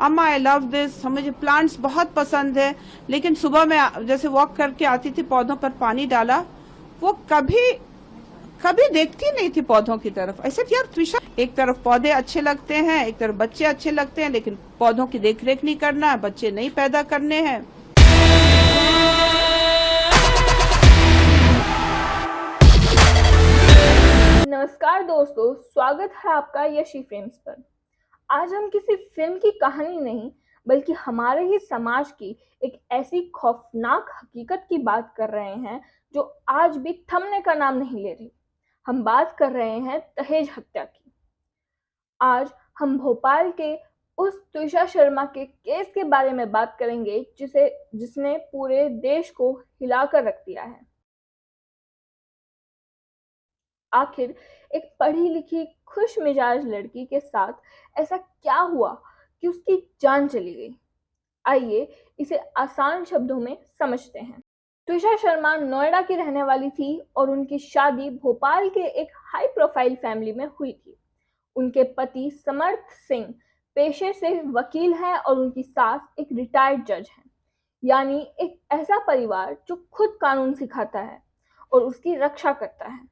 अम्मा I love this, मुझे plants बहुत पसंद है। लेकिन सुबह में जैसे वॉक करके आती थी, पौधों पर पानी डाला, वो कभी कभी देखती नहीं थी पौधों की तरफ। ऐसे यार त्विषा, एक तरफ पौधे अच्छे लगते हैं, एक तरफ बच्चे अच्छे लगते हैं, लेकिन पौधों की देखरेख नहीं करना है, बच्चे नहीं पैदा करने हैं। नमस्कार दोस्तों, स्वागत है आपका यशी फ्रेम्स पर। आज हम किसी फिल्म की कहानी नहीं बल्कि हमारे ही समाज की एक ऐसी खौफनाक हकीकत की बात कर रहे हैं जो आज भी थमने का नाम नहीं ले रही। हम बात कर रहे हैं दहेज हत्या की। आज हम भोपाल के उस तुषा शर्मा के केस के बारे में बात करेंगे जिसने पूरे देश को हिलाकर रख दिया है। आखिर एक पढ़ी लिखी खुश मिजाज लड़की के साथ ऐसा क्या हुआ कि उसकी जान चली गई। आइए इसे आसान शब्दों में समझते हैं। तुषा शर्मा नोएडा की रहने वाली थी और उनकी शादी भोपाल के एक हाई प्रोफाइल फैमिली में हुई थी। उनके पति समर्थ सिंह पेशे से वकील हैं और उनकी सास एक रिटायर्ड जज हैं। यानी एक ऐसा परिवार जो खुद कानून सिखाता है और उसकी रक्षा करता है।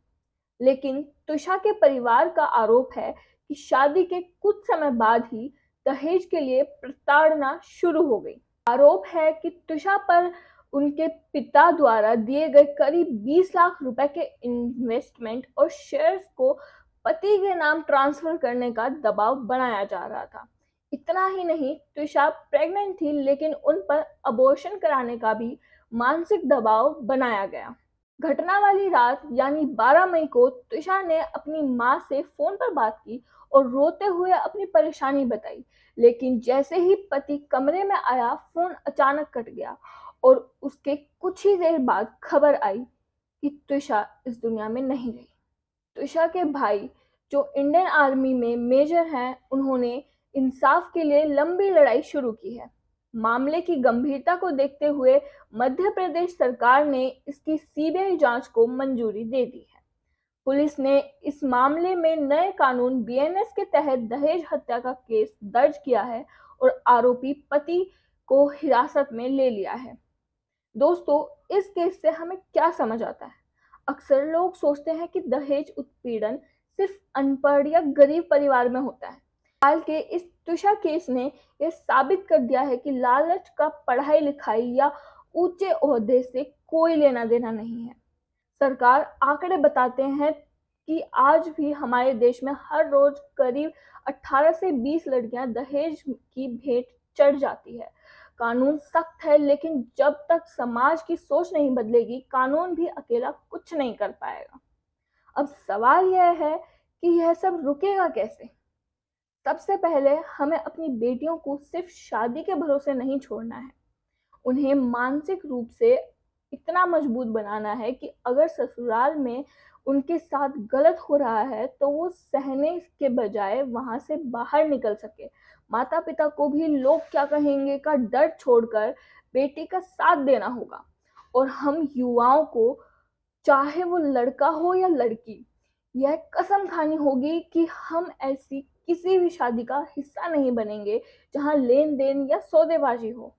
लेकिन तुषा के परिवार का आरोप है कि शादी के कुछ समय बाद ही दहेज के लिए प्रताड़ना शुरू हो गई। आरोप है कि तुषा पर उनके पिता द्वारा दिए गए करीब 20 लाख रुपए के इन्वेस्टमेंट और शेयर्स को पति के नाम ट्रांसफर करने का दबाव बनाया जा रहा था। इतना ही नहीं, तुषा प्रेग्नेंट थी लेकिन उन पर अबॉर्शन कराने का भी मानसिक दबाव बनाया गया। घटना वाली रात यानी 12 मई को तुषा ने अपनी मां से फोन पर बात की और रोते हुए अपनी परेशानी बताई। लेकिन जैसे ही पति कमरे में आया, फोन अचानक कट गया और उसके कुछ ही देर बाद खबर आई कि तुषा इस दुनिया में नहीं रही। तुषा के भाई जो इंडियन आर्मी में मेजर हैं, उन्होंने इंसाफ के लिए लंबी लड़ाई शुरू की है। मामले की गंभीरता को देखते हुए मध्य प्रदेश सरकार ने इसकी सीबीआई जांच को मंजूरी दे दी है। पुलिस ने इस मामले में नए कानून बीएनएस के तहत दहेज हत्या का केस दर्ज किया है और आरोपी पति को हिरासत में ले लिया है। दोस्तों, इस केस से हमें क्या समझ आता है? अक्सर लोग सोचते हैं कि दहेज उत्पीड़न सिर्फ अनपढ़ या गरीब परिवार में होता है। हाल के इस तुषा केस ने यह साबित कर दिया है कि लालच का पढ़ाई लिखाई या ऊंचे ओहदे से कोई लेना देना नहीं है। सरकार आंकड़े बताते हैं कि आज भी हमारे देश में हर रोज करीब 18 से 20 लड़कियां दहेज की भेंट चढ़ जाती है। कानून सख्त है, लेकिन जब तक समाज की सोच नहीं बदलेगी, कानून भी अकेला कुछ नहीं कर पाएगा। अब सवाल यह है कि यह सब रुकेगा कैसे? सबसे पहले हमें अपनी बेटियों को सिर्फ शादी के भरोसे नहीं छोड़ना है। उन्हें मानसिक रूप से इतना मजबूत बनाना है कि अगर ससुराल में उनके साथ गलत हो रहा है तो वो सहने के बजाय वहां से बाहर निकल सके। माता पिता को भी लोग क्या कहेंगे का डर छोड़कर बेटी का साथ देना होगा। और हम युवाओं को, चाहे वो लड़का हो या लड़की, यह कसम खानी होगी कि हम ऐसी किसी भी शादी का हिस्सा नहीं बनेंगे जहां लेन देन या सौदेबाजी हो।